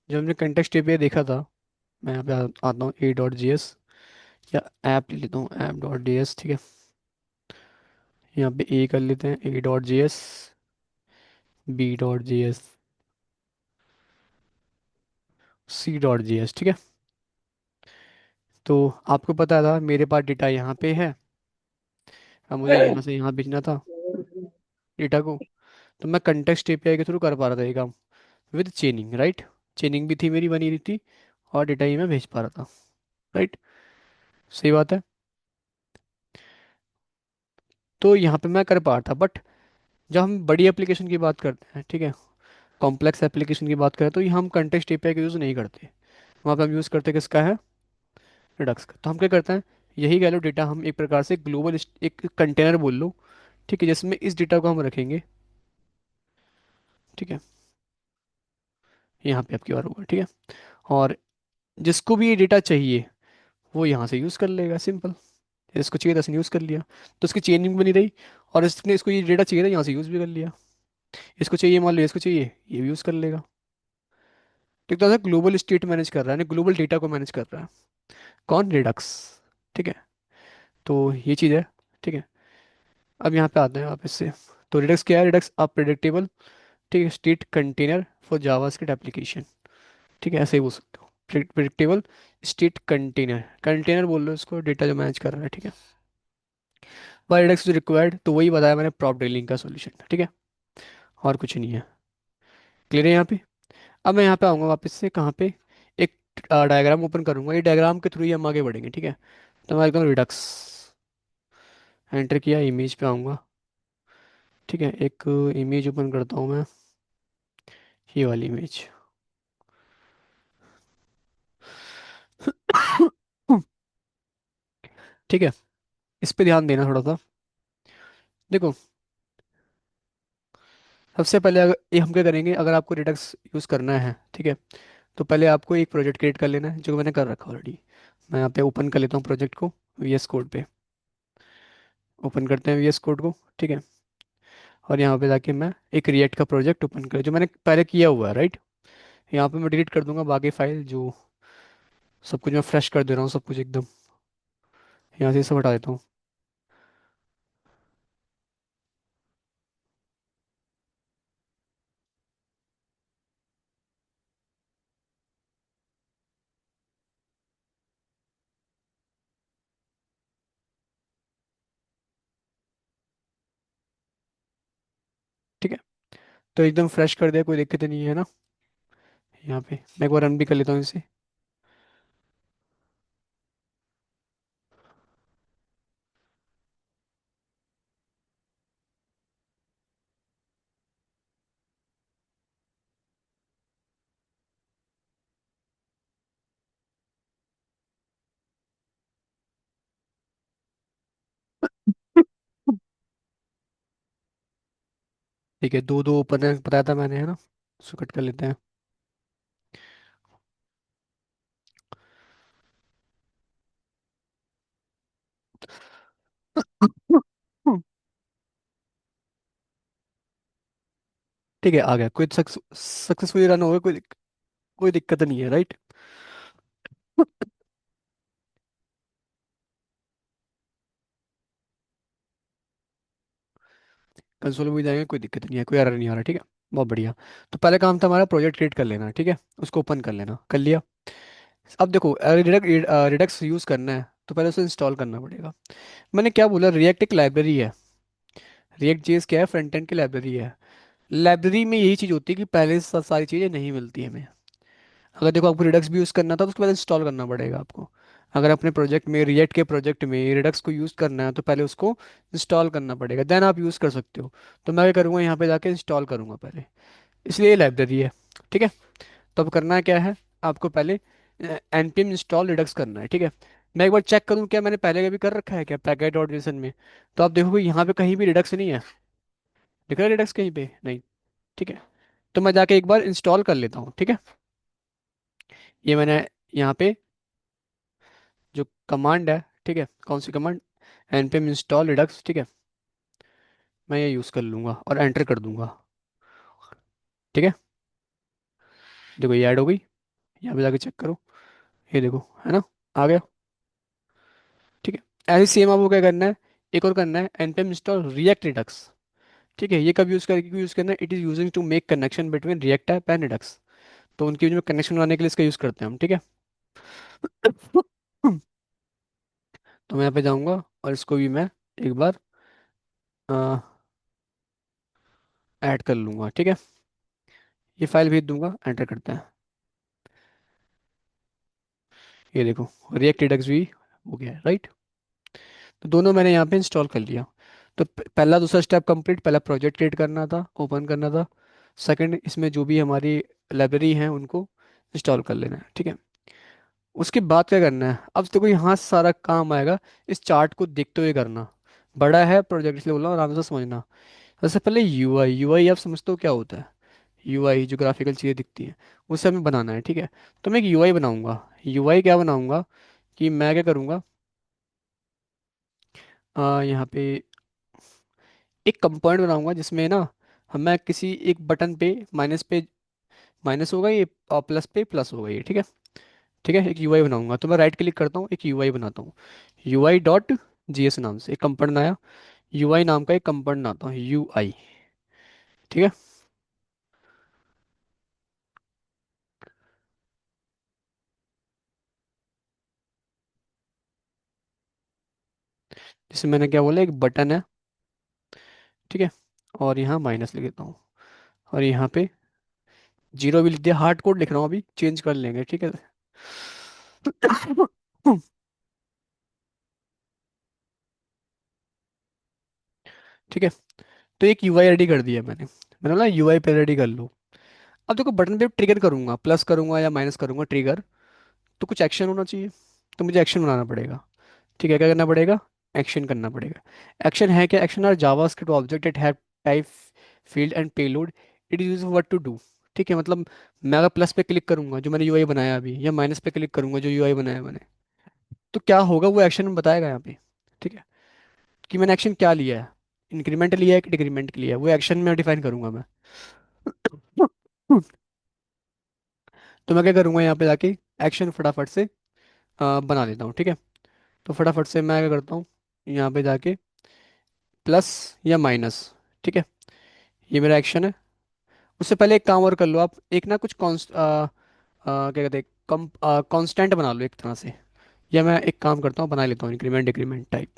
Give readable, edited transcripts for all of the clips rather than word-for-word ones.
जब हमने context API देखा था, मैं यहाँ पे आता हूँ ए डॉट जी एस, या ऐप ले लेता हूँ ऐप डॉट जी एस, ठीक है। यहाँ पे ए कर लेते हैं, A dot G S, B dot G S, C dot G S, ठीक है। तो आपको पता था मेरे पास डेटा यहाँ पे है, अब मुझे यहाँ से यहाँ भेजना था डेटा को। तो मैं कंटेक्स्ट एपीआई के थ्रू कर पा रहा था ये काम, विद चेनिंग, राइट। चेनिंग भी थी मेरी बनी रही थी, और डेटा ही मैं भेज पा रहा था, राइट। सही बात है। तो यहाँ पे मैं कर पा रहा था, बट जब हम बड़ी एप्लीकेशन की बात करते हैं, ठीक है, कॉम्प्लेक्स एप्लीकेशन की बात करें, तो ये हम कंटेक्स्ट एपीआई का यूज़ नहीं करते। वहाँ पे हम यूज़ करते किसका है, रिडक्स का। तो हम क्या करते हैं, यही कह लो डेटा हम एक प्रकार से ग्लोबल एक कंटेनर बोल लो, ठीक है, जिसमें इस डेटा को हम रखेंगे, ठीक है। यहाँ पे आपकी बार होगा, ठीक है। और जिसको भी ये डेटा चाहिए वो यहाँ से यूज़ कर लेगा, सिंपल। इसको चाहिए था इसने यूज़ कर लिया, तो इसकी चेनिंग बनी रही। और इसने इसको ये डेटा चाहिए था, यहाँ से यूज़ भी कर लिया। इसको चाहिए, मान लो इसको चाहिए, ये भी यूज़ कर लेगा। तो एक तरह से ग्लोबल स्टेट मैनेज कर रहा है, ग्लोबल डेटा को मैनेज कर रहा है, कौन, रिडक्स, ठीक है। तो ये चीज़ है, ठीक है। अब यहाँ पे आते हैं वापस से। तो रिडक्स क्या है, रिडक्स अ प्रेडिक्टेबल, ठीक है, state container for JavaScript application, ठीक है, ऐसे ही बोल सकते हो। प्रेडिक्टेबल स्टेट कंटेनर, कंटेनर बोल लो इसको, डेटा जो मैनेज कर रहा है, ठीक है। वाई रिडक्स इज रिक्वायर्ड, तो वही बताया मैंने, प्रॉप डीलिंग का सोल्यूशन, ठीक है, और कुछ नहीं है। क्लियर है यहाँ पे। अब मैं यहाँ पे आऊँगा वापस से, कहाँ पे, एक डायग्राम ओपन करूंगा, ये डायग्राम के थ्रू ही हम आगे बढ़ेंगे, ठीक है। तो मैं एकदम रिडक्स एंटर किया, इमेज पे आऊँगा, ठीक है। एक इमेज ओपन करता हूँ मैं, ये वाली इमेज। ठीक है, इस पे ध्यान देना थोड़ा सा। देखो, सबसे पहले अगर ये हम क्या करेंगे, अगर आपको रिडक्स यूज़ करना है, ठीक है, तो पहले आपको एक प्रोजेक्ट क्रिएट कर लेना है, जो मैंने कर रखा ऑलरेडी। मैं यहाँ पे ओपन कर लेता हूँ प्रोजेक्ट को, वीएस कोड पे ओपन करते हैं वीएस कोड को, ठीक है। और यहाँ पे जाके मैं एक रिएक्ट का प्रोजेक्ट ओपन कर, जो मैंने पहले किया हुआ है, राइट। यहाँ पे मैं डिलीट कर दूंगा बाकी फाइल, जो सब कुछ मैं फ्रेश कर दे रहा हूँ, सब कुछ एकदम यहाँ से सब हटा देता हूँ। ठीक है, तो एकदम फ्रेश कर दिया, कोई दिक्कत नहीं है ना। यहाँ पे मैं एक बार रन भी कर लेता हूँ इसे। ठीक है, दो दो ओपन है बताया था मैंने, है ना। उसको कट कर लेते हैं। ठीक है, आ गया, कोई सक्सेसफुली रन हो गया, कोई दिक्कत नहीं है, राइट। कंसोल में भी जाएंगे, कोई दिक्कत नहीं है, कोई एरर नहीं आ रहा, ठीक है। बहुत बढ़िया। तो पहले काम था हमारा प्रोजेक्ट क्रिएट कर लेना, ठीक है, उसको ओपन कर लेना, कर लिया। अब देखो, रिडक्स यूज़ करना है तो पहले उसे इंस्टॉल करना पड़ेगा। मैंने क्या बोला, रिएक्ट एक लाइब्रेरी है। रिएक्ट जेएस क्या है, फ्रंट एंड की लाइब्रेरी है। लाइब्रेरी में यही चीज़ होती है कि पहले से सारी चीज़ें नहीं मिलती हमें। अगर देखो आपको रिडक्स भी यूज़ करना था तो उसके बाद इंस्टॉल करना पड़ेगा आपको। अगर अपने प्रोजेक्ट में, रिएक्ट के प्रोजेक्ट में रिडक्स को यूज़ करना है तो पहले उसको इंस्टॉल करना पड़ेगा, देन आप यूज़ कर सकते हो। तो मैं क्या करूँगा, यहाँ पे जाके इंस्टॉल करूँगा पहले, इसलिए ये लाइब्रेरी है, ठीक है। तो अब करना क्या है, आपको पहले npm इंस्टॉल रिडक्स करना है, ठीक है। मैं एक बार चेक करूँ क्या मैंने पहले कभी कर रखा है क्या, पैकेट डॉट जेसन में। तो आप देखोगे यहाँ पे कहीं भी रिडक्स नहीं है, दिख रहा है रिडक्स कहीं पे नहीं, ठीक है। तो मैं जाके एक बार इंस्टॉल कर लेता हूँ, ठीक है। ये मैंने यहाँ पे जो कमांड है, ठीक है, कौन सी कमांड, npm इंस्टॉल रिडक्स, ठीक है, मैं ये यूज़ कर लूँगा और एंटर कर दूंगा, ठीक है। देखो ये ऐड हो गई। यहाँ पे जाके चेक करो, ये देखो, है ना, आ गया। ठीक है, ऐसे सेम आपको क्या करना है, एक और करना है, npm इंस्टॉल रिएक्ट रिडक्स। ठीक है, ये कब यूज़ करना है, it is using to make connection between React app and Redux. तो उनके बीच में कनेक्शन बनाने के लिए इसका यूज़ करते हैं हम, ठीक है। तो मैं यहाँ पे जाऊँगा और इसको भी मैं एक बार ऐड कर लूँगा, ठीक है। ये फाइल भेज दूंगा, एंटर करते हैं। ये देखो, रिएक्ट रिडक्स भी हो गया है, राइट। तो दोनों मैंने यहाँ पे इंस्टॉल कर लिया। तो पहला दूसरा स्टेप कंप्लीट, पहला प्रोजेक्ट क्रिएट करना था, ओपन करना था। सेकंड, इसमें जो भी हमारी लाइब्रेरी है उनको इंस्टॉल कर लेना है, ठीक है। उसके बाद क्या करना है, अब देखो यहाँ से सारा काम आएगा, इस चार्ट को देखते हुए करना। बड़ा है प्रोजेक्ट, इसलिए बोल रहा हूँ, आराम से समझना। सबसे पहले यूआई, यूआई आप समझते हो क्या होता है। यूआई जो ग्राफिकल चीज़ें दिखती हैं, उससे हमें बनाना है, ठीक है। तो मैं एक यूआई बनाऊंगा। यूआई क्या बनाऊंगा कि मैं क्या करूंगा, यहाँ पे एक कंपोनेंट बनाऊंगा जिसमें ना, हम मैं किसी एक बटन पे माइनस होगा ये, और प्लस पे प्लस होगा ये, ठीक है। ठीक है, एक यूआई बनाऊंगा, तो मैं राइट क्लिक करता हूँ, एक यूआई बनाता हूँ। यूआई डॉट जीएस नाम से एक कंपोनेंट आया, यूआई नाम का एक कंपोनेंट आता हूँ, यूआई। ठीक है, जिसमें मैंने क्या बोला, एक बटन है, ठीक है। और यहाँ माइनस लिख देता हूँ, और यहाँ पे जीरो भी लिख दिया। हार्ड कोड लिख रहा हूँ, अभी चेंज कर लेंगे, ठीक है। ठीक है, तो एक यूआई रेडी कर दिया मैंने बोला यूआई पे रेडी कर लो। अब देखो, बटन पे ट्रिगर करूंगा, प्लस करूंगा या माइनस करूंगा ट्रिगर, तो कुछ एक्शन होना चाहिए। तो मुझे एक्शन बनाना पड़ेगा। ठीक है, क्या करना पड़ेगा, एक्शन करना पड़ेगा। एक्शन है क्या, action are JavaScript object it have type field and payload, it is use what to do. ठीक है, मतलब मैं अगर प्लस पे क्लिक करूंगा जो मैंने यूआई बनाया अभी, या माइनस पे क्लिक करूंगा जो यूआई बनाया मैंने, तो क्या होगा वो एक्शन में बताएगा यहाँ पे। ठीक है, कि मैंने एक्शन क्या लिया है, इंक्रीमेंट लिया है कि डिक्रीमेंट लिया है, वो एक्शन में डिफाइन करूंगा मैं। तो मैं क्या करूंगा, यहाँ पे जाके एक्शन फटाफट से बना देता हूँ, ठीक है। तो फटाफट से मैं क्या करता हूँ, यहाँ पे जाके प्लस या माइनस, ठीक है, ये मेरा एक्शन है। उससे पहले एक काम और कर लो आप, एक ना कुछ क्या कहते हैं, कम कांस्टेंट बना लो एक तरह से। या मैं एक काम करता हूँ, बना लेता हूँ increment decrement type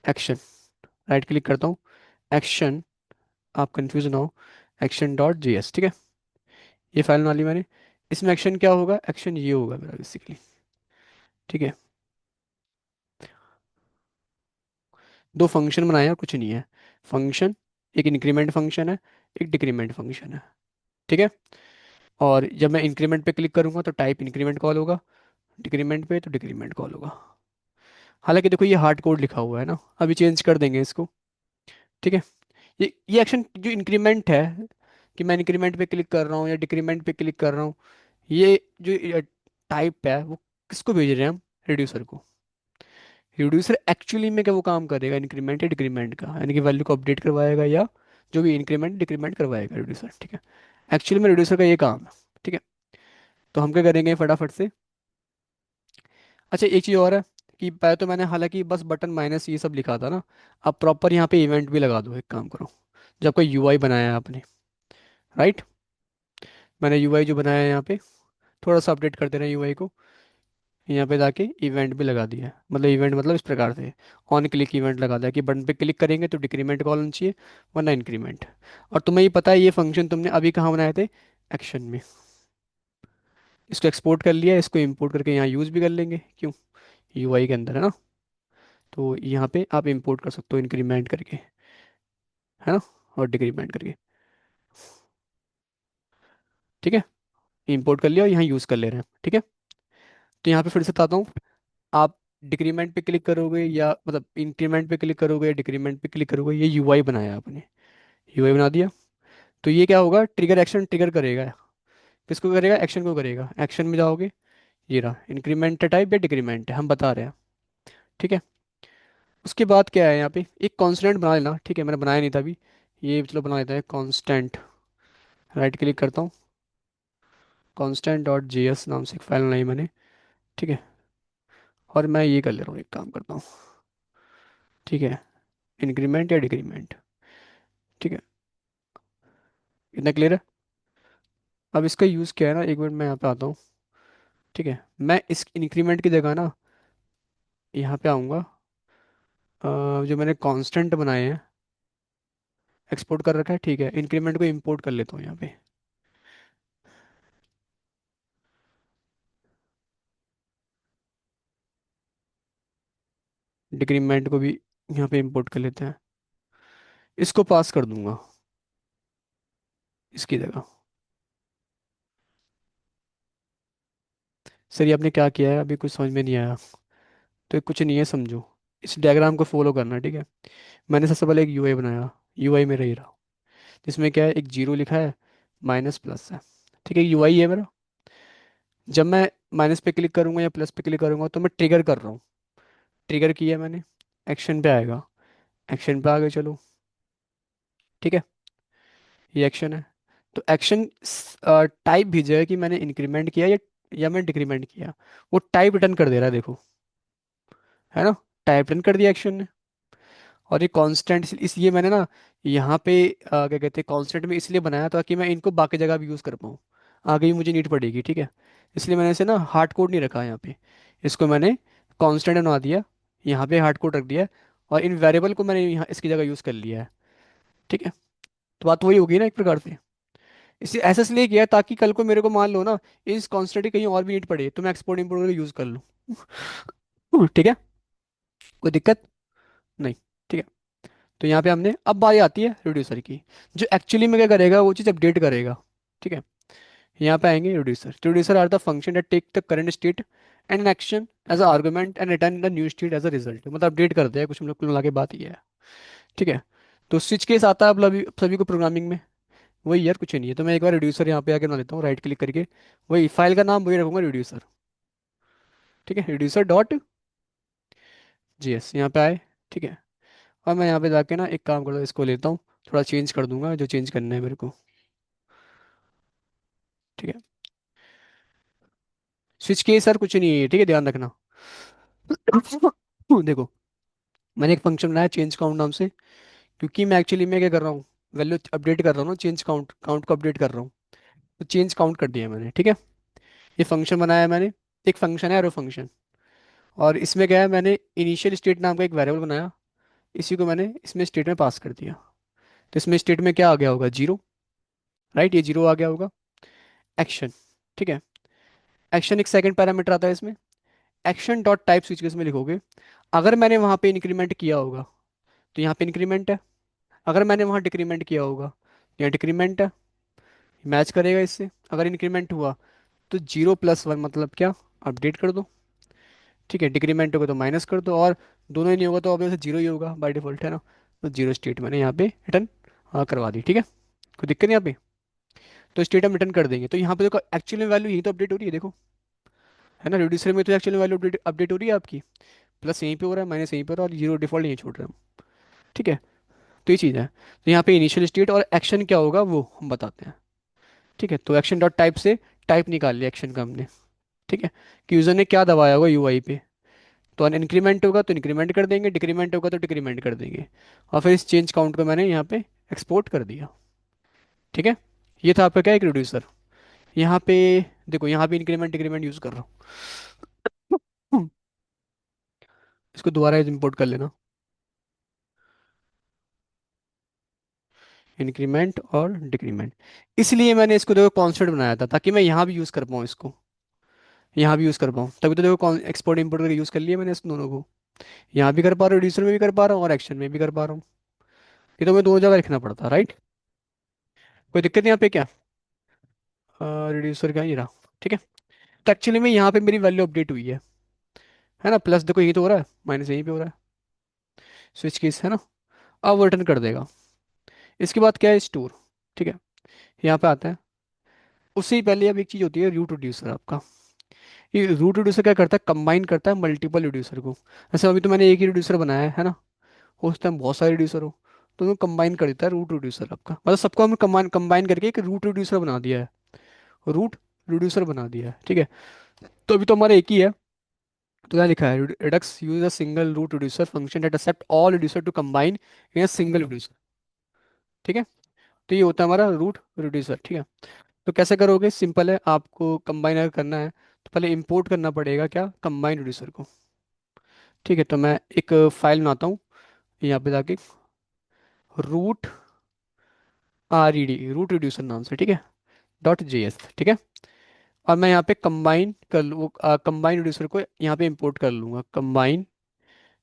action. Right click करता हूँ, एक्शन, आप कंफ्यूज ना हो, एक्शन डॉट जी एस, ठीक है। ये फाइल बना ली मैंने। इसमें एक्शन क्या होगा, एक्शन ये होगा मेरा बेसिकली। ठीक है, दो फंक्शन बनाए हैं और कुछ नहीं है। फंक्शन, एक इंक्रीमेंट फंक्शन है, एक डिक्रीमेंट फंक्शन है, ठीक है। और जब मैं इंक्रीमेंट पे क्लिक करूंगा तो टाइप इंक्रीमेंट कॉल होगा, डिक्रीमेंट पे तो डिक्रीमेंट कॉल होगा। हालांकि देखो ये हार्ड कोड लिखा हुआ है ना, अभी चेंज कर देंगे इसको। ठीक है, ये एक्शन जो इंक्रीमेंट है, कि मैं इंक्रीमेंट पे क्लिक कर रहा हूँ या डिक्रीमेंट पे क्लिक कर रहा हूँ, ये जो टाइप है वो किसको भेज रहे हैं हम, रिड्यूसर को। रिड्यूसर एक्चुअली में क्या वो काम करेगा, इंक्रीमेंट या डिक्रीमेंट का, यानी कि वैल्यू को अपडेट करवाएगा या जो भी इंक्रीमेंट डिक्रीमेंट करवाएगा रिड्यूसर, ठीक है। एक्चुअली में रिड्यूसर का ये काम है, ठीक है। तो हम क्या करेंगे फटाफट से। अच्छा, एक चीज़ और है, कि पहले तो मैंने हालांकि बस बटन माइनस ये सब लिखा था ना, अब प्रॉपर यहाँ पे इवेंट भी लगा दो, एक काम करो। जब कोई यूआई बनाया है आपने, राइट, मैंने यूआई जो बनाया है यहाँ पे, थोड़ा सा अपडेट करते रहे यूआई को। यहाँ पे जाके इवेंट भी लगा दिया, मतलब इवेंट मतलब इस प्रकार से ऑन क्लिक इवेंट लगा दिया, कि बटन पे क्लिक करेंगे तो डिक्रीमेंट कॉल होना चाहिए, वरना इंक्रीमेंट। और तुम्हें ये पता है ये फंक्शन तुमने अभी कहाँ बनाए थे, एक्शन में। इसको एक्सपोर्ट कर लिया, इसको इंपोर्ट करके यहाँ यूज़ भी कर लेंगे, क्यों, यूआई के अंदर है ना। तो यहाँ पे आप इंपोर्ट कर सकते हो इंक्रीमेंट करके, है ना, और डिक्रीमेंट करके। ठीक है, इंपोर्ट कर लिया और यहाँ यूज़ कर ले रहे हैं, ठीक है। तो यहाँ पे फिर से बताता हूँ, आप डिक्रीमेंट पे क्लिक करोगे या मतलब इंक्रीमेंट पे क्लिक करोगे या डिक्रीमेंट पे क्लिक करोगे, ये यूआई बनाया आपने, यूआई बना दिया। तो ये क्या होगा, ट्रिगर एक्शन ट्रिगर करेगा, किसको करेगा, एक्शन को करेगा। एक्शन में जाओगे, ये रहा इंक्रीमेंट टाइप या डिक्रीमेंट है, हम बता रहे हैं, ठीक है। उसके बाद क्या है, यहाँ पे एक कॉन्स्टेंट बना लेना, ठीक है, मैंने बनाया नहीं था अभी, ये चलो बना लेते हैं कॉन्स्टेंट। राइट क्लिक करता हूँ, कॉन्स्टेंट डॉट जेएस नाम से एक फाइल बनाई मैंने। ठीक है। और मैं ये कर ले रहा हूँ, एक काम करता हूँ। ठीक है। इंक्रीमेंट या डिक्रीमेंट। ठीक है। इतना क्लियर है। अब इसका यूज़ क्या है ना, एक मिनट मैं यहाँ पे आता हूँ। ठीक है। मैं इस इंक्रीमेंट की जगह ना यहाँ पे आऊँगा। जो मैंने कांस्टेंट बनाए हैं, एक्सपोर्ट कर रखा है। ठीक है, इंक्रीमेंट को इंपोर्ट कर लेता हूँ यहाँ पे। डिक्रीमेंट को भी यहाँ पे इंपोर्ट कर लेते हैं। इसको पास कर दूंगा इसकी जगह। सर ये आपने क्या किया है, अभी कुछ समझ में नहीं आया। तो कुछ नहीं है, समझो। इस डायग्राम को फॉलो करना, ठीक है। मैंने सबसे पहले एक यूआई बनाया। यूआई मेरा ही रहा, जिसमें क्या है, एक जीरो लिखा है, माइनस प्लस है। ठीक है, यूआई है मेरा। जब मैं माइनस पे क्लिक करूंगा या प्लस पे क्लिक करूंगा तो मैं ट्रिगर कर रहा हूँ। ट्रिगर किया मैंने, एक्शन पे आएगा। एक्शन पे आगे चलो। ठीक है, ये एक्शन है। तो एक्शन टाइप भेजेगा कि मैंने इंक्रीमेंट किया या मैं डिक्रीमेंट किया। वो टाइप रिटर्न कर दे रहा है, देखो। है ना, टाइप रिटर्न कर दिया एक्शन ने। और ये कांस्टेंट इसलिए मैंने ना यहाँ पे क्या कहते हैं, कांस्टेंट में इसलिए बनाया ताकि मैं इनको बाकी जगह भी यूज़ कर पाऊँ। आगे भी मुझे नीड पड़ेगी, ठीक है। इसलिए मैंने इसे ना हार्ड कोड नहीं रखा यहाँ पे। इसको मैंने कांस्टेंट बना दिया, यहाँ पे हार्ड कोड रख दिया है, और इन वेरिएबल को मैंने यहाँ इसकी जगह यूज़ कर लिया है। ठीक है। तो बात वही होगी ना एक प्रकार से। इसे ऐसा इसलिए किया है ताकि कल को मेरे को मान लो ना इस कांस्टेंट की कहीं और भी नीड पड़े तो मैं एक्सपोर्ट इंपोर्ट करके यूज़ कर लूँ। ठीक है, कोई दिक्कत नहीं। ठीक है। तो यहाँ पे हमने, अब बारी आती है रिड्यूसर की, जो एक्चुअली में क्या करेगा, वो चीज़ अपडेट करेगा। ठीक है। यहाँ पे आएंगे reducer. Reducer are the function that take the current state and an action as a argument and return the new state as a result. मतलब अपडेट करते हैं कुछ, हम लोग कुल मिला के बात ये है। ठीक है। तो स्विच केस आता है अब सभी को प्रोग्रामिंग में। वही यार, कुछ नहीं है। तो मैं एक बार रिड्यूसर यहाँ पे आके बना लेता हूँ, राइट क्लिक करके। वही फाइल का नाम वही रखूंगा, रिड्यूसर। ठीक है, रिड्यूसर डॉट जीएस यहाँ पे आए। ठीक है। और मैं यहाँ पे जाके ना एक काम करता हूँ, इसको लेता हूँ, थोड़ा चेंज कर दूंगा जो चेंज करना है मेरे को। ठीक है। स्विच केस सर कुछ नहीं है, ठीक है, ध्यान रखना। देखो, मैंने एक फंक्शन बनाया चेंज काउंट नाम से, क्योंकि मैं एक्चुअली मैं क्या कर रहा हूँ, वैल्यू अपडेट कर रहा हूँ ना, चेंज काउंट काउंट को अपडेट कर रहा हूँ। तो चेंज काउंट कर दिया मैंने। ठीक है। ये फंक्शन बनाया मैंने, एक फंक्शन है एरो फंक्शन। और इसमें क्या है, मैंने इनिशियल स्टेट नाम का एक वेरिएबल बनाया, इसी को मैंने इसमें स्टेट में पास कर दिया। तो इसमें स्टेट में क्या आ गया होगा, जीरो। राइट, ये जीरो आ गया होगा। एक्शन। ठीक है। एक्शन एक सेकंड पैरामीटर आता है इसमें। Action dot type switch case में लिखोगे, अगर मैंने वहाँ पे इंक्रीमेंट किया होगा तो यहाँ पे इंक्रीमेंट है, अगर मैंने वहाँ डिक्रीमेंट किया होगा तो यहाँ डिक्रीमेंट है। मैच करेगा इससे। अगर इंक्रीमेंट हुआ तो जीरो प्लस वन मतलब क्या, अपडेट कर दो। ठीक है, डिक्रीमेंट होगा तो माइनस कर दो, और दोनों ही नहीं होगा तो ऑब्वियसली जीरो ही होगा बाय डिफॉल्ट, है ना। तो जीरो स्टेट मैंने यहाँ पे रिटर्न करवा दी। ठीक है, कोई दिक्कत नहीं यहाँ पे। तो स्टेट हम रिटर्न कर देंगे। तो यहाँ पे देखो एक्चुअल वैल्यू यही तो अपडेट हो रही है, देखो। है ना, रिड्यूसर में तो एक्चुअल वैल्यू अपडेट अपडेट हो रही है आपकी। प्लस यहीं पे हो रहा है, माइनस यहीं पर, और जीरो डिफॉल्ट यहीं छोड़ रहे हैं हम। ठीक है। तो ये चीज़ है। तो यहाँ पे इनिशियल स्टेट और एक्शन क्या होगा वो हम बताते हैं। ठीक है, तो एक्शन डॉट टाइप से टाइप निकाल लिया एक्शन का हमने। ठीक है, कि यूज़र ने क्या दबाया होगा यूआई पे। तो इंक्रीमेंट होगा तो इंक्रीमेंट कर देंगे, डिक्रीमेंट होगा तो डिक्रीमेंट कर देंगे। और फिर इस चेंज काउंट को मैंने यहाँ पे एक्सपोर्ट कर दिया। ठीक है, ये था आपका क्या, एक रिड्यूसर। यहाँ पे देखो, यहाँ पे इंक्रीमेंट डिक्रीमेंट यूज़ कर रहा हूँ। इसको दोबारा इंपोर्ट कर लेना, इंक्रीमेंट और डिक्रीमेंट। इसलिए मैंने इसको देखो कॉन्स्टेंट बनाया था, ताकि मैं यहाँ भी यूज़ कर पाऊँ इसको, यहाँ भी यूज़ कर पाऊँ। तभी तो देखो एक्सपोर्ट इंपोर्ट करके यूज़ कर लिया मैंने इस दोनों को। यहाँ भी कर पा रहा हूँ, रिड्यूसर में भी कर पा रहा हूँ, और एक्शन में भी कर पा रहा हूँ। ये तो मैं दोनों जगह लिखना पड़ता, राइट। कोई दिक्कत नहीं यहाँ पे क्या, रिड्यूसर का ही रहा। ठीक है। तो एक्चुअली में यहाँ पे मेरी वैल्यू अपडेट हुई है ना। प्लस देखो यही तो हो रहा है, माइनस यहीं पे हो रहा है। स्विच केस है ना। अब वो रिटर्न कर देगा। इसके बाद क्या है, स्टोर। ठीक है, यहाँ पे आता है। उससे ही पहले अब एक चीज़ होती है रूट रिड्यूसर आपका। ये रूट रिड्यूसर क्या करता है, कंबाइन करता है मल्टीपल रिड्यूसर को। जैसे अभी तो मैंने एक ही रिड्यूसर बनाया है ना, हो सकता है बहुत सारे रिड्यूसर हो, तो वो कंबाइन कर देता है रूट रिड्यूसर आपका। मतलब सबको हमने कंबाइन कंबाइन करके एक रूट रिड्यूसर बना दिया है। रूट रिड्यूसर बना दिया है, ठीक है। तो अभी तो हमारा एक ही है। तो क्या लिखा है, Redux use a single root reducer function that accept all reducer to combine in a single reducer, ठीक है। तो ये होता है हमारा रूट रिड्यूसर, ठीक है। तो कैसे करोगे, सिंपल है, आपको कंबाइन अगर करना है तो पहले इंपोर्ट करना पड़ेगा क्या, कंबाइन रिड्यूसर को, ठीक है। तो मैं एक फाइल बनाता हूँ यहाँ पे जाके, रूट RED, रूट रिड्यूसर नाम से, ठीक है, .js, ठीक है। और मैं यहाँ पे कंबाइन कर लूँ, कंबाइन रिड्यूसर को यहाँ पे इंपोर्ट कर लूँगा, कंबाइन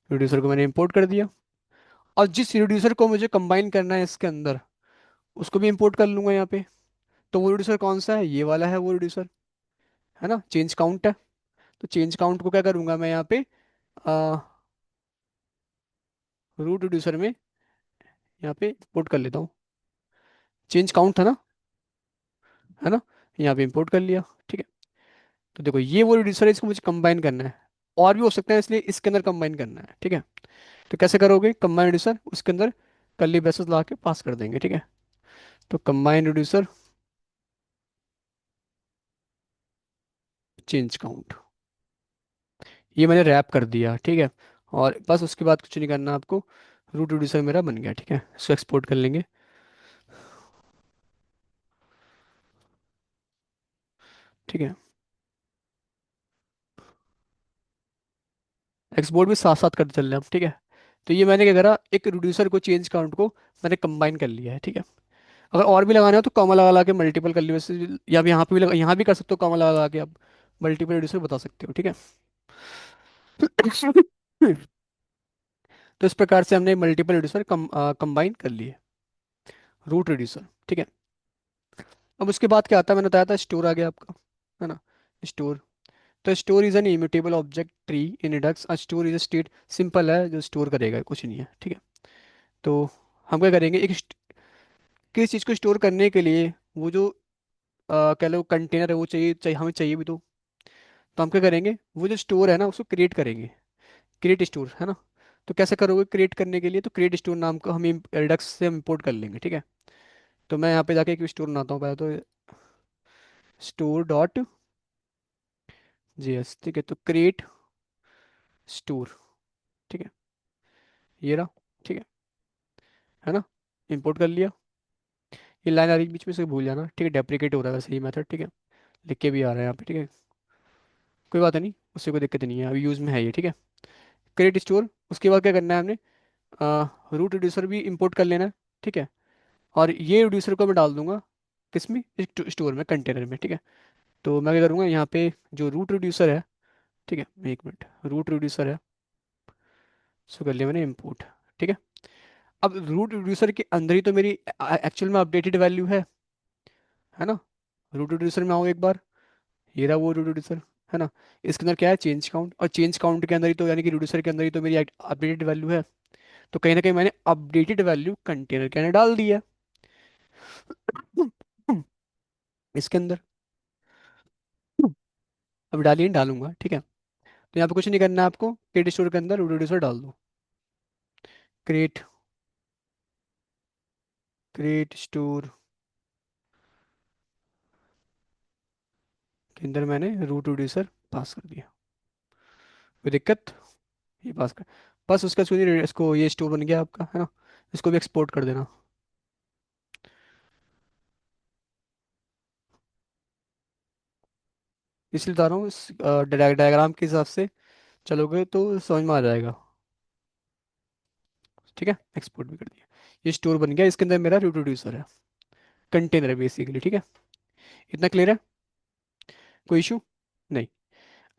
रिड्यूसर को मैंने इंपोर्ट कर दिया। और जिस रिड्यूसर को मुझे कंबाइन करना है इसके अंदर, उसको भी इंपोर्ट कर लूँगा यहाँ पे। तो वो रिड्यूसर कौन सा है, ये वाला है वो रिड्यूसर, है ना, चेंज काउंट है। तो चेंज काउंट को क्या करूँगा मैं यहाँ पे, रूट रिड्यूसर में यहाँ पे इंपोर्ट कर लेता हूँ, चेंज काउंट था ना, है ना, यहाँ पे इंपोर्ट कर लिया, ठीक है। तो देखो ये वो रिड्यूसर है, इसको मुझे कंबाइन करना है, और भी हो सकता है, इसलिए इसके अंदर कंबाइन करना है, ठीक है। तो कैसे करोगे, कंबाइन रिड्यूसर उसके अंदर कर्ली ब्रेसेस ला के पास कर देंगे, ठीक है। तो कंबाइन रिड्यूसर चेंज काउंट, ये मैंने रैप कर दिया, ठीक है। और बस उसके बाद कुछ नहीं करना आपको, रूट रिड्यूसर मेरा बन गया, ठीक है। इसको एक्सपोर्ट कर लेंगे, ठीक है। एक्सपोर्ट भी साथ साथ करते चल रहे हैं हम, ठीक है। तो ये मैंने क्या करा, एक रिड्यूसर को चेंज काउंट को मैंने कंबाइन कर लिया है, ठीक है। अगर और भी लगाना हो तो कॉमा लगा लगा के मल्टीपल कर लियो वैसे, या भी यहाँ पे भी यहाँ भी कर सकते हो, कॉमा लगा लगा के आप मल्टीपल रिड्यूसर बता सकते हो, ठीक है। तो इस प्रकार से हमने मल्टीपल रिड्यूसर कंबाइन कर लिए, रूट रिड्यूसर, ठीक है। अब उसके बाद क्या आता है, मैंने बताया था स्टोर आ गया आपका, है ना, स्टोर। तो store is an immutable object tree in Redux, store is a state, simple है, जो स्टोर करेगा कुछ नहीं है, ठीक है। तो हम क्या करेंगे, किस चीज़ को स्टोर करने के लिए वो जो कह लो कंटेनर है वो चाहिए, हमें चाहिए भी तो हम क्या करेंगे, वो जो स्टोर है ना उसको क्रिएट करेंगे, क्रिएट स्टोर, है ना। तो कैसे करोगे क्रिएट करने के लिए, तो क्रिएट स्टोर नाम को हम रिडक्स से हम इंपोर्ट कर लेंगे, ठीक है। तो मैं यहाँ पे जाके एक स्टोर बनाता हूँ पहले तो, store.js, ठीक है। तो क्रिएट स्टोर, ठीक है, ये रहा, ठीक है ना, इंपोर्ट कर लिया। ये लाइन आ रही बीच में से भूल जाना, ठीक है, डेप्रिकेट हो रहा है वैसे ही मेथड, ठीक है, लिख के भी आ रहा है यहाँ पे, ठीक है, कोई बात नहीं, उससे कोई दिक्कत नहीं है, अभी यूज़ में है ये, ठीक है। क्रिएट स्टोर, उसके बाद क्या करना है हमने, रूट रिड्यूसर भी इंपोर्ट कर लेना है, ठीक है। और ये रिड्यूसर को मैं डाल दूंगा किसमें, स्टोर में, कंटेनर में, ठीक है। तो मैं क्या करूँगा, यहाँ पे जो रूट रिड्यूसर है, ठीक है, एक मिनट, रूट रिड्यूसर है, उसको कर लिया मैंने इंपोर्ट, ठीक है। अब रूट रिड्यूसर के अंदर ही तो मेरी एक्चुअल में अपडेटेड वैल्यू है ना। रूट रिड्यूसर में आओ एक बार, ये रहा वो रूट रिड्यूसर, है ना। इसके अंदर क्या है, चेंज काउंट, और चेंज काउंट के अंदर ही तो, यानी कि रिड्यूसर के अंदर ही तो मेरी अपडेटेड वैल्यू है। तो कहीं ना कहीं मैंने अपडेटेड वैल्यू कंटेनर के अंदर डाल दी है, इसके अंदर, अब डालिए, डालूंगा, ठीक है। तो यहाँ पे कुछ नहीं करना है आपको, क्रिएट स्टोर के अंदर रूट रिड्यूसर डाल दो, क्रिएट क्रिएट स्टोर के अंदर मैंने रूट रिड्यूसर पास कर दिया, कोई दिक्कत, ये पास कर, बस उसका सुनिए, इसको ये स्टोर बन गया आपका, है ना। इसको भी एक्सपोर्ट कर देना, इसलिए बता रहा हूँ, इस डायग्राम के हिसाब से चलोगे तो समझ में आ जाएगा, ठीक है। एक्सपोर्ट भी कर दिया, ये स्टोर बन गया, इसके अंदर मेरा रूट रिड्यूसर है, कंटेनर है बेसिकली, ठीक है। इतना क्लियर है, कोई इशू नहीं।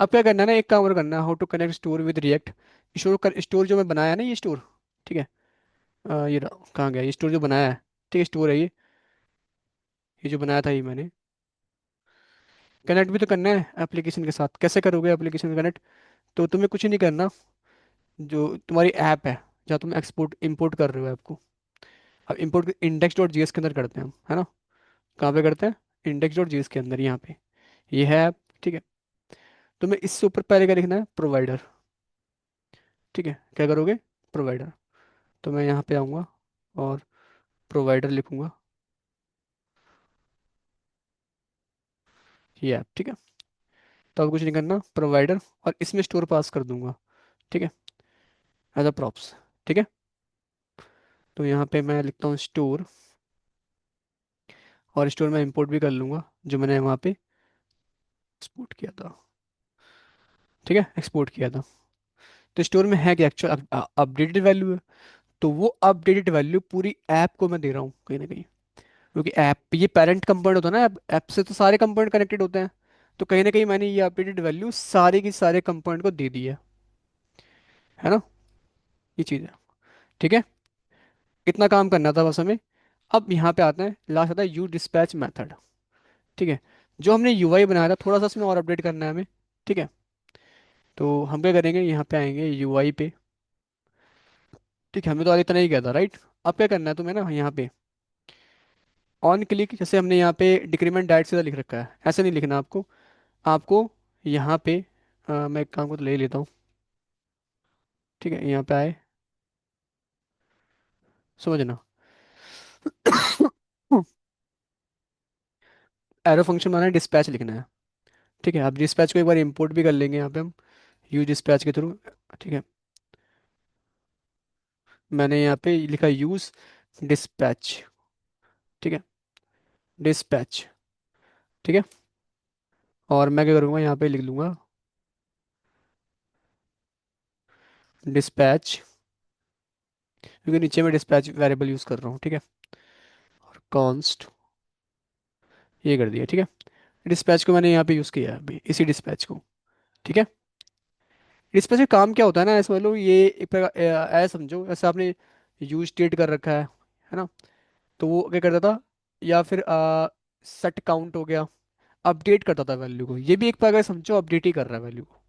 अब क्या करना है ना, एक काम और करना है, how to connect store with React. Store जो मैं बनाया ना, ये स्टोर, ठीक है, कहाँ गया, ये स्टोर जो बनाया है, ठीक है, स्टोर है ये जो बनाया था ये मैंने, कनेक्ट भी तो करना है एप्लीकेशन के साथ, कैसे करोगे एप्लीकेशन का कनेक्ट, तो तुम्हें कुछ नहीं करना, जो तुम्हारी ऐप है जहाँ तुम एक्सपोर्ट इंपोर्ट कर रहे हो ऐप को, अब इंपोर्ट index.js के अंदर करते हैं हम, है ना। कहाँ पे करते हैं, index.js के अंदर, यहाँ पे ये है ऐप, ठीक है। तुम्हें इससे ऊपर पहले क्या लिखना है, प्रोवाइडर, ठीक है। क्या करोगे, प्रोवाइडर, तो मैं यहाँ पे आऊँगा और प्रोवाइडर लिखूंगा, ये ऐप, ठीक है। तो अब कुछ नहीं करना, प्रोवाइडर, और इसमें स्टोर पास कर दूंगा, ठीक है, एज अ प्रॉप्स, ठीक है। तो यहाँ पे मैं लिखता हूँ स्टोर, और स्टोर में इंपोर्ट भी कर लूंगा जो मैंने वहाँ पे एक्सपोर्ट किया था, ठीक है, एक्सपोर्ट किया था। तो स्टोर में है कि एक्चुअल अपडेटेड वैल्यू है, तो वो अपडेटेड वैल्यू पूरी ऐप को मैं दे रहा हूँ कहीं ना कहीं, क्योंकि ऐप ये पेरेंट कंपोनेंट होता है ना, ऐप से तो सारे कंपोनेंट कनेक्टेड होते हैं। तो कहीं ना कहीं मैंने ये अपडेटेड वैल्यू सारे की सारे कंपोनेंट को दे दी है ना, ये चीज़ है, ठीक है। इतना काम करना था बस हमें। अब यहाँ पे आते हैं, लास्ट आता है यू डिस्पैच मेथड, ठीक है। जो हमने यूआई बनाया था थोड़ा सा इसमें और अपडेट करना है हमें, ठीक है। तो हम क्या करेंगे, यहाँ पे आएंगे यूआई पे, ठीक है, हमें तो आज इतना ही किया था राइट। अब क्या करना है तुम्हें ना, यहाँ पे ऑन क्लिक, जैसे हमने यहाँ पे डिक्रीमेंट डायरेक्ट सीधा लिख रखा है, ऐसे नहीं लिखना आपको। आपको यहाँ पे मैं एक काम को तो ले लेता हूँ, ठीक है, यहाँ पे आए, समझना। एरो फंक्शन बनाना है, डिस्पैच लिखना है, ठीक है। आप डिस्पैच को एक बार इंपोर्ट भी कर लेंगे यहाँ पे हम, यूज डिस्पैच के थ्रू, ठीक है। मैंने यहाँ पे लिखा यूज डिस्पैच, ठीक है, डिस्पैच, ठीक है। और मैं क्या करूँगा, यहाँ पे लिख लूँगा डिस्पैच, क्योंकि नीचे में डिस्पैच वेरिएबल यूज़ कर रहा हूँ, ठीक है। और कॉन्स्ट, ये कर दिया, ठीक है। डिस्पैच को मैंने यहाँ पे यूज़ किया है अभी, इसी डिस्पैच को, ठीक है। डिस्पैच का काम क्या होता है ना, ऐसे मान लो ये एक प्रकार ऐसा समझो, जैसे आपने यूज स्टेट कर रखा है ना। तो वो क्या करता था, या फिर सेट काउंट हो गया, अपडेट करता था वैल्यू को, ये भी एक प्रकार से समझो अपडेट ही कर रहा है वैल्यू को।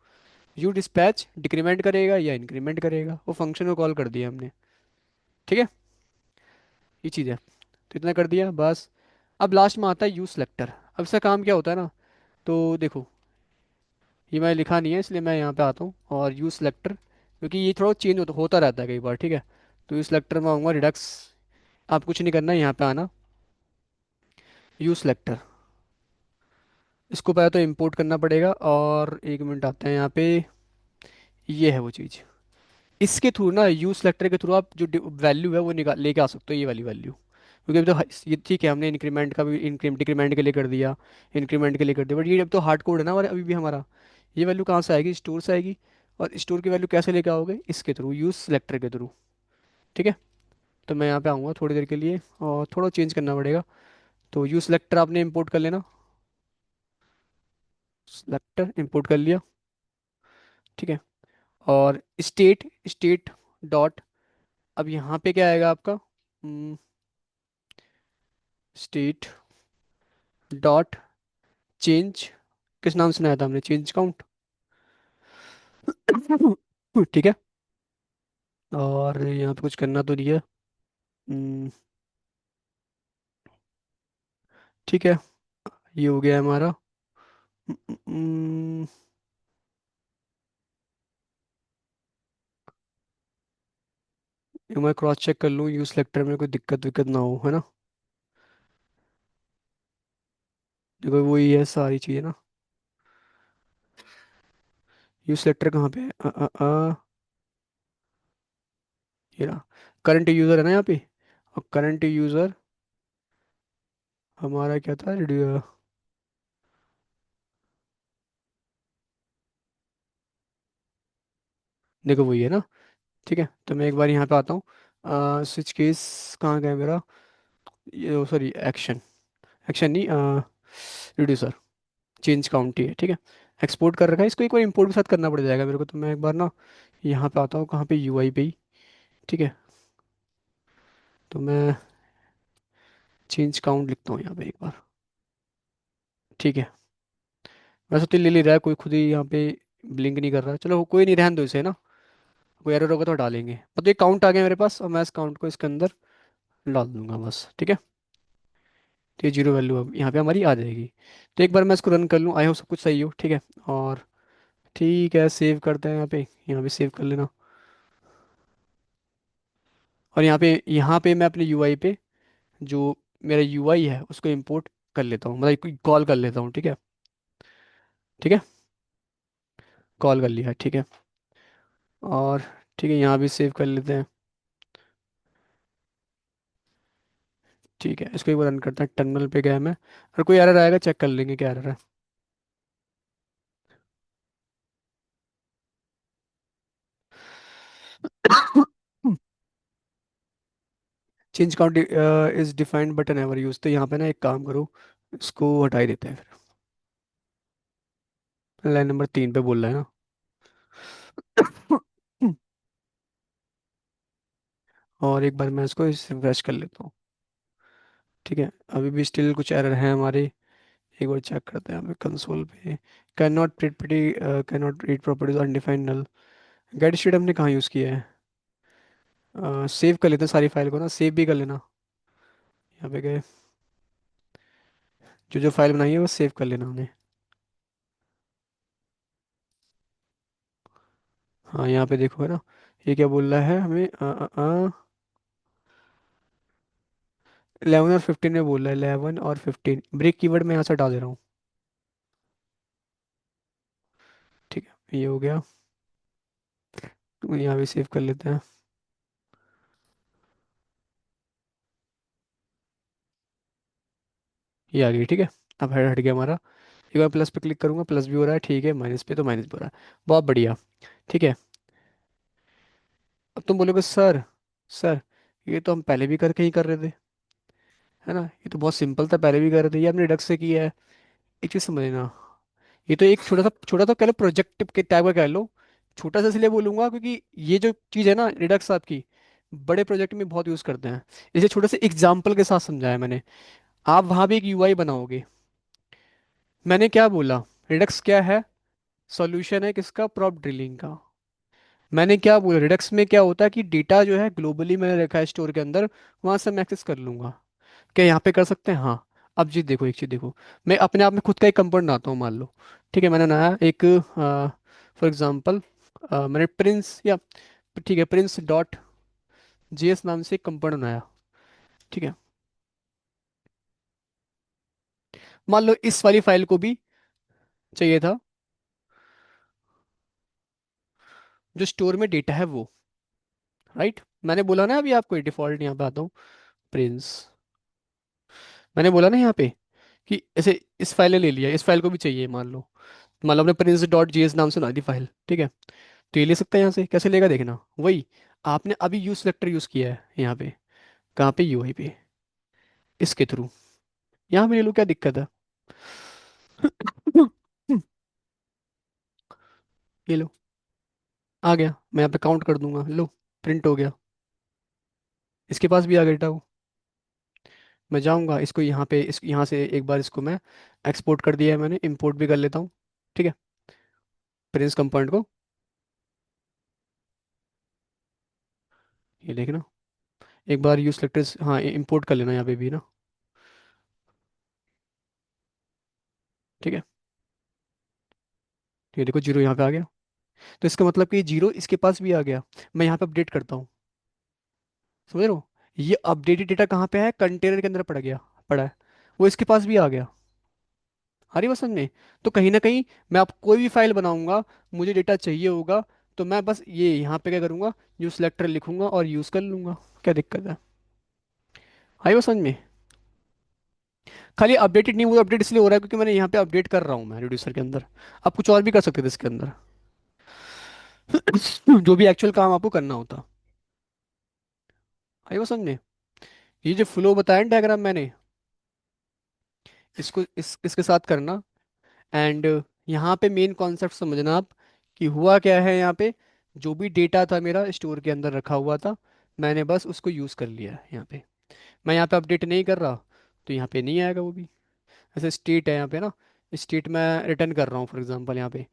यू डिस्पैच डिक्रीमेंट करेगा या इंक्रीमेंट करेगा, वो फंक्शन को कॉल कर दिया हमने, ठीक है, ये चीज़ है। तो इतना कर दिया बस। अब लास्ट में आता है यूज सेलेक्टर। अब इसका काम क्या होता है ना, तो देखो, ये मैंने लिखा नहीं है इसलिए मैं यहाँ पे आता हूँ, और यूज सेलेक्टर, क्योंकि ये थोड़ा चेंज होता रहता है कई बार, ठीक है। तो यूज सेलेक्टर में आऊँगा रिडक्स, आप कुछ नहीं करना है, यहाँ पे आना, यूज सेलेक्टर, इसको पहले तो इंपोर्ट करना पड़ेगा, और एक मिनट आते हैं यहाँ पे, ये है वो चीज़। इसके थ्रू ना, यूज सेलेक्टर के थ्रू आप जो वैल्यू है वो निकाल लेके आ सकते हो, ये वाली वैल्यू। क्योंकि अभी तो ये ठीक है, हमने इंक्रीमेंट का भी डिक्रीमेंट के लिए कर दिया, इंक्रीमेंट के लिए कर दिया, बट ये अब तो हार्ड कोड है ना हमारा, अभी भी हमारा। ये वैल्यू कहाँ से आएगी, स्टोर से आएगी। और स्टोर की वैल्यू कैसे लेके आओगे, इसके थ्रू, यूज सेलेक्टर के थ्रू, ठीक है। तो मैं यहाँ पे आऊँगा थोड़ी देर के लिए, और थोड़ा चेंज करना पड़ेगा। तो यूज सेलेक्टर आपने इंपोर्ट कर लेना, सेलेक्टर इंपोर्ट कर लिया, ठीक है। और स्टेट, स्टेट डॉट, अब यहाँ पे क्या आएगा आपका, स्टेट डॉट चेंज, किस नाम से बनाया था हमने, चेंज काउंट, ठीक है। और यहाँ पे कुछ करना तो नहीं है, हम्म, ठीक है, ये हो गया हमारा। हम्म, ये मैं क्रॉस चेक कर लूँ यूज सेलेक्टर में कोई दिक्कत विक्कत ना हो, है ना। देखो वही है सारी चीज़ें ना। यूज सेलेक्टर कहाँ पे है, ये रहा, करंट यूज़र है ना यहाँ पे। और करंट यूज़र हमारा क्या था, देखो वही है ना, ठीक है। तो मैं एक बार यहाँ पे आता हूँ, स्विच केस कहाँ गया मेरा, ये सॉरी एक्शन, एक्शन नहीं, रिड्यूसर, चेंज काउंट ही है, ठीक है। एक्सपोर्ट कर रखा है, इसको एक बार इंपोर्ट के साथ करना पड़ जाएगा मेरे को, तो मैं एक बार ना यहाँ पे आता हूँ, कहाँ पे, यूआई पे ही, ठीक है। तो मैं चेंज काउंट लिखता हूँ यहाँ पे एक बार, ठीक है। वैसे तो ले रहा है कोई, खुद ही यहाँ पे ब्लिंक नहीं कर रहा है, चलो कोई नहीं, रहने दो इसे ना, कोई एरर होगा तो डालेंगे। अब तो एक काउंट आ गया मेरे पास, और मैं इस काउंट को इसके अंदर डाल दूंगा बस, ठीक है। तो ये जीरो वैल्यू अब यहाँ पे हमारी आ जाएगी। तो एक बार मैं इसको रन कर लूँ, आई हो सब कुछ सही हो, ठीक है। और ठीक है, सेव करते हैं यहाँ पे सेव कर लेना। और यहाँ पे मैं अपने यूआई पे जो मेरा यूआई है उसको इंपोर्ट कर लेता हूँ, मतलब कॉल कर लेता हूँ, ठीक है। ठीक है, कॉल कर लिया, ठीक है। और ठीक है, यहाँ भी सेव कर लेते हैं। ठीक है, इसको एक बार रन करते हैं, टर्मिनल पे गया मैं, और कोई एरर आएगा चेक कर लेंगे क्या एरर है। Change count is defined button ever use, तो यहाँ पे ना एक काम करो, इसको हटा ही देते हैं फिर। लाइन नंबर 3 पे बोल रहा है ना। और एक बार मैं इसको रिफ्रेश कर लेता हूँ। ठीक है, अभी भी स्टिल कुछ एरर है हमारे। एक बार चेक करते हैं हमें कंसोल पे। Can not read properties undefined null. Get state हमने कहाँ यूज़ किया है? सेव कर लेते हैं सारी फाइल को ना, सेव भी कर लेना। यहाँ पे गए, जो जो फाइल बनाई है वो सेव कर लेना हमने। हाँ, यहाँ पे देखो है ना, ये क्या बोल रहा है हमें, 11 और 15 में बोल रहा है, 11 और 15, ब्रेक कीवर्ड मैं यहाँ से हटा दे रहा हूँ। ठीक है, ये हो गया। तो यहाँ भी सेव कर लेते हैं। ये आ गई, ठीक है। अब हेड हट गया हमारा। एक बार प्लस पे क्लिक करूंगा, प्लस भी हो रहा है, ठीक है, माइनस पे तो माइनस भी हो रहा है। बहुत बढ़िया। ठीक है, अब तुम बोलोगे सर, सर ये तो हम पहले भी करके ही कर रहे थे, है ना, ये तो बहुत सिंपल था, पहले भी कर रहे थे, ये हमने डिडक्ट से किया है। एक चीज़ समझना, ये तो एक छोटा सा कह लो, प्रोजेक्ट के टाइप का कह लो। छोटा सा इसलिए बोलूंगा क्योंकि ये जो चीज़ है ना रिडक्स आपकी, बड़े प्रोजेक्ट में बहुत यूज़ करते हैं। इसे छोटे से एग्जाम्पल के साथ समझाया मैंने। आप वहाँ भी एक यूआई बनाओगे। मैंने क्या बोला, रिडक्स क्या है? सॉल्यूशन है किसका? प्रॉप ड्रिलिंग का। मैंने क्या बोला, रिडक्स में क्या होता है कि डेटा जो है ग्लोबली मैंने रखा है स्टोर के अंदर, वहां से मैं एक्सेस कर लूंगा। क्या यहाँ पे कर सकते हैं? हाँ। अब जी देखो, एक चीज देखो, मैं अपने आप में खुद का एक कंपोनेंट बनाता हूँ, मान लो। ठीक है, मैंने बनाया एक, फॉर एग्जांपल, मैंने प्रिंस या, ठीक है, प्रिंस डॉट जेएस नाम से एक कंपोनेंट बनाया। ठीक है, मान लो इस वाली फाइल को भी चाहिए था, जो स्टोर में डेटा है वो, राइट। मैंने बोला ना अभी आपको, डिफॉल्ट यहाँ पे आता हूँ, प्रिंस। मैंने बोला ना यहाँ पे कि ऐसे इस फाइल ने ले लिया, इस फाइल को भी चाहिए मान लो अपने प्रिंस डॉट जीएस नाम से बना दी फाइल, ठीक है। तो ये ले सकता है यहाँ से, कैसे लेगा देखना, वही आपने अभी यूज सेलेक्टर यूज किया है यहाँ पे, कहाँ पे, यूआई पे, इसके थ्रू यहाँ पे ले लो, क्या दिक्कत है? ये लो, आ गया, मैं यहाँ पे काउंट कर दूंगा, लो, प्रिंट हो गया। इसके पास भी आ गया डेटा वो। मैं जाऊंगा इसको यहाँ पे, इस यहाँ से एक बार इसको मैं एक्सपोर्ट कर दिया है मैंने, इंपोर्ट भी कर लेता हूँ। ठीक है, प्रिंस कंपोनेंट को, ये देखना, एक बार यूज सेलेक्टर, हाँ इंपोर्ट कर लेना यहाँ पे भी ना। ठीक है, ये देखो जीरो यहाँ पे आ गया, तो इसका मतलब कि जीरो इसके पास भी आ गया। मैं यहाँ पे अपडेट करता हूँ, समझ रहे हो? ये अपडेटेड डेटा कहाँ पे है? कंटेनर के अंदर पड़ा है, वो इसके पास भी आ गया। आ रही बात समझ में? तो कहीं ना कहीं मैं आप कोई भी फाइल बनाऊंगा, मुझे डेटा चाहिए होगा, तो मैं बस ये यहाँ पे क्या करूंगा, यूज सेलेक्टर लिखूंगा और यूज कर लूंगा। क्या दिक्कत है? आई बात समझ में? खाली अपडेटेड नहीं हुआ, अपडेट इसलिए हो रहा है क्योंकि मैंने यहाँ पे अपडेट कर रहा हूँ मैं रिड्यूसर के अंदर। आप कुछ और भी कर सकते थे इसके अंदर। जो भी एक्चुअल काम आपको करना होता। आई बात समझ में? ये जो फ्लो बताया ना डायग्राम मैंने, इसको इसके साथ करना। एंड यहाँ पे मेन कॉन्सेप्ट समझना आप, कि हुआ क्या है यहाँ पे, जो भी डेटा था मेरा स्टोर के अंदर रखा हुआ था, मैंने बस उसको यूज़ कर लिया है यहाँ पे। मैं यहाँ पे अपडेट नहीं कर रहा, तो यहाँ पे नहीं आएगा वो भी। ऐसे स्टेट है यहाँ पे ना, स्टेट मैं रिटर्न कर रहा हूँ फॉर एग्जांपल, यहाँ पे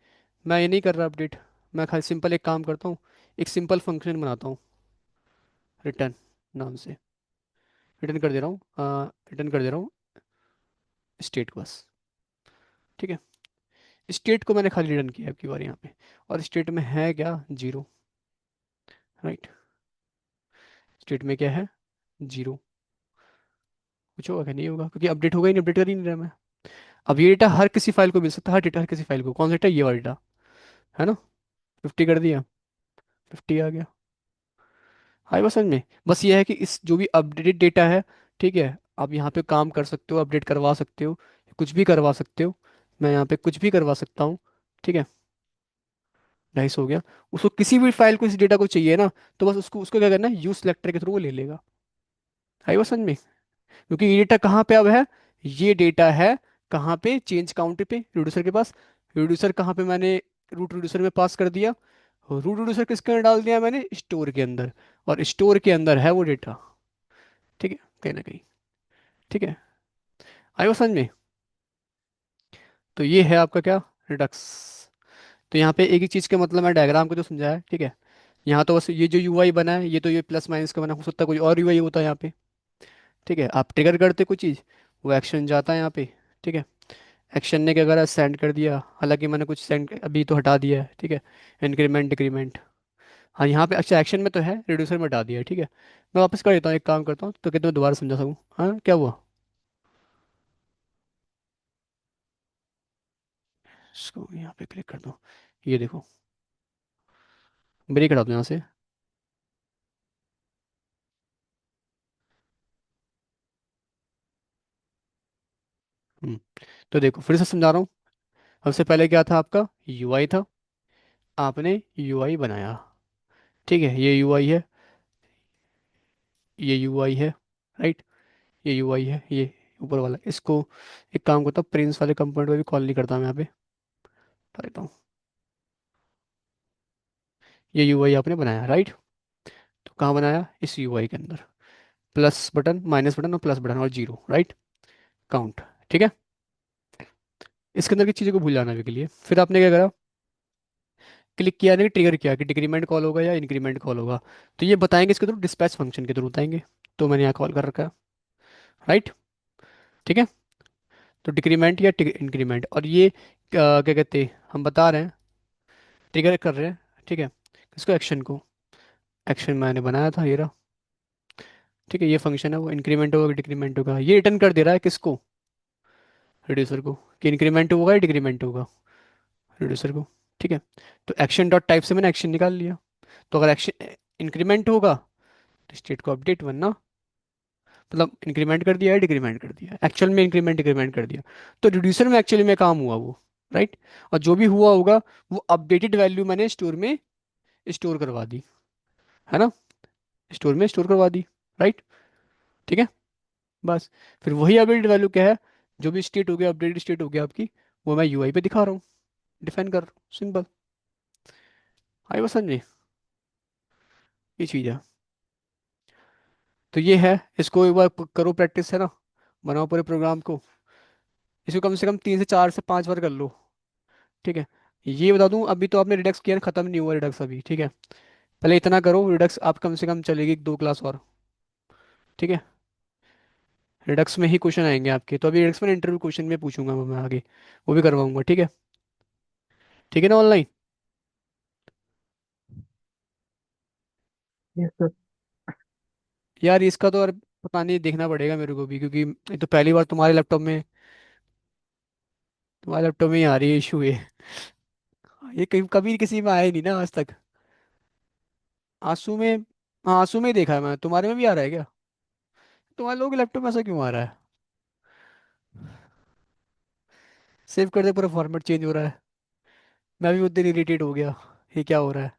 मैं ये नहीं कर रहा अपडेट। मैं खाली सिंपल एक काम करता हूँ, एक सिंपल फंक्शन बनाता हूँ, रिटर्न नाम से, रिटर्न कर दे रहा हूँ, रिटर्न कर दे रहा हूँ स्टेट को बस। ठीक है, स्टेट को मैंने खाली रिटर्न किया आपकी बार यहाँ पे, और स्टेट में है क्या? Zero, right. स्टेट में क्या है? जीरो। कुछ होगा क्या? नहीं होगा, क्योंकि अपडेट होगा ही नहीं, अपडेट कर ही नहीं रहा मैं। अब ये डेटा हर किसी फाइल को मिल सकता है, हर डेटा हर किसी फाइल को, कौन सा डेटा, ये वाला डेटा, है ना। 50 कर दिया, 50 आ गया। आई बस समझ में। बस ये है कि इस जो भी अपडेटेड डेटा है, ठीक है, आप यहाँ पे काम कर सकते हो, अपडेट करवा सकते हो, कुछ भी करवा सकते हो। मैं यहाँ पे कुछ भी करवा सकता हूँ, ठीक है। नाइस हो गया। उसको किसी भी फाइल को, इस डेटा को चाहिए ना, तो बस उसको उसको क्या करना है, यूज सेलेक्टर के थ्रू वो ले लेगा। आई बस समझ में। क्योंकि ये डेटा कहाँ पे अब है, ये डेटा है कहाँ पे, चेंज काउंट पे, रिड्यूसर के पास। रिड्यूसर कहाँ पे, मैंने रूट रिड्यूसर में पास कर दिया। रूट रिड्यूसर किसके अंदर डाल दिया मैंने, स्टोर के अंदर। और स्टोर के अंदर है वो डेटा, ठीक है, कहीं ना कहीं। ठीक है, आई वो समझ में। तो ये है आपका क्या, रिडक्स। तो यहाँ पे एक ही चीज़ का मतलब मैं डायग्राम को जो समझाया, ठीक है। यहाँ तो बस ये जो यूआई बना है, ये तो ये प्लस माइनस का बना, हो सकता है कोई और यूआई होता है यहाँ पे। ठीक है, आप ट्रिगर करते कोई चीज़, वो एक्शन जाता है यहाँ पे। ठीक है, एक्शन ने क्या करा, सेंड कर दिया, हालांकि मैंने कुछ सेंड अभी तो हटा दिया है, ठीक है। इंक्रीमेंट डिक्रीमेंट, हाँ यहाँ पे अच्छा एक्शन में तो है, रिड्यूसर में हटा दिया है, ठीक है। मैं वापस कर देता हूँ, एक काम करता हूँ तो कितना दोबारा समझा सकूँ। हाँ क्या हुआ, इसको यहाँ पे क्लिक कर दो, ये देखो, ब्रेक हटा दो यहाँ से। हम्म, तो देखो फिर से समझा रहा हूँ। सबसे पहले क्या था आपका, यूआई था, आपने यूआई बनाया, ठीक है, ये यूआई है, ये यूआई है, राइट, ये यूआई है, ये ऊपर वाला, इसको एक काम करता हूँ, प्रिंस वाले कंपोनेंट में भी कॉल नहीं करता मैं यहाँ पे, बता देता हूँ। ये यूआई आपने बनाया, राइट। तो कहाँ बनाया, इस यूआई के अंदर, प्लस बटन, माइनस बटन और प्लस बटन और जीरो, राइट, काउंट, ठीक है। इसके अंदर की चीज़ों को भूल जाना अभी के लिए, फिर आपने क्या करा, क्लिक किया नहीं, ट्रिगर किया कि डिक्रीमेंट कॉल होगा या इंक्रीमेंट कॉल होगा। तो ये बताएंगे इसके थ्रू, डिस्पैच फंक्शन के थ्रू बताएंगे। तो मैंने यहाँ कॉल कर रखा है, राइट, ठीक है। तो डिक्रीमेंट या इंक्रीमेंट, और ये क्या कहते हैं, हम बता रहे हैं, ट्रिगर कर रहे हैं, ठीक है, किसको, एक्शन को। एक्शन मैंने बनाया था, ये रहा, ठीक है, ये फंक्शन है, वो इंक्रीमेंट होगा डिक्रीमेंट होगा, ये रिटर्न कर दे रहा है किसको, रिड्यूसर को, कि इंक्रीमेंट होगा या डिक्रीमेंट होगा, रिड्यूसर को, ठीक है। तो एक्शन डॉट टाइप से मैंने एक्शन निकाल लिया। तो अगर एक्शन इंक्रीमेंट होगा तो स्टेट को अपडेट, वरना मतलब इंक्रीमेंट कर दिया है, डिक्रीमेंट कर दिया, एक्चुअल में इंक्रीमेंट डिक्रीमेंट कर दिया, तो रिड्यूसर में एक्चुअली में काम हुआ वो, राइट। और जो भी हुआ होगा वो अपडेटेड वैल्यू मैंने स्टोर में स्टोर करवा दी, है ना, स्टोर में स्टोर करवा दी, राइट, ठीक है। बस, फिर वही अपडेटेड वैल्यू क्या है, जो भी स्टेट हो गया, अपडेटेड स्टेट हो गया आपकी, वो मैं यूआई पे दिखा रहा हूँ, डिफाइन कर रहा हूँ, सिंपल। आई बस समझ में, ये चीज़ है। तो ये है, इसको एक बार करो प्रैक्टिस, है ना, बनाओ पूरे प्रोग्राम को, इसको कम से कम 3 से 4 से 5 बार कर लो, ठीक है। ये बता दूं, अभी तो आपने रिडक्स किया ना, खत्म नहीं हुआ रिडक्स अभी, ठीक है। पहले इतना करो, रिडक्स आप कम से कम चलेगी 2 क्लास और, ठीक है। रिडक्स में ही क्वेश्चन आएंगे आपके, तो अभी रिडक्स में इंटरव्यू क्वेश्चन में पूछूंगा मैं आगे, वो भी करवाऊंगा, ठीक है। ठीक है ना, ऑनलाइन। Yes sir. यार इसका तो यार पता नहीं, देखना पड़ेगा मेरे को भी, क्योंकि ये तो पहली बार तुम्हारे लैपटॉप में ही आ रही है इशू ये। ये कहीं कभी किसी में आया ही नहीं ना आज तक। आंसू में, हाँ आंसू में ही देखा है मैं, तुम्हारे में भी आ रहा है क्या, तुम्हारे लोगों के लैपटॉप में ऐसा क्यों आ रहा है। सेव कर दे, पूरा फॉर्मेट चेंज हो रहा है, मैं भी उतने इरिटेट हो गया, ये क्या हो रहा है।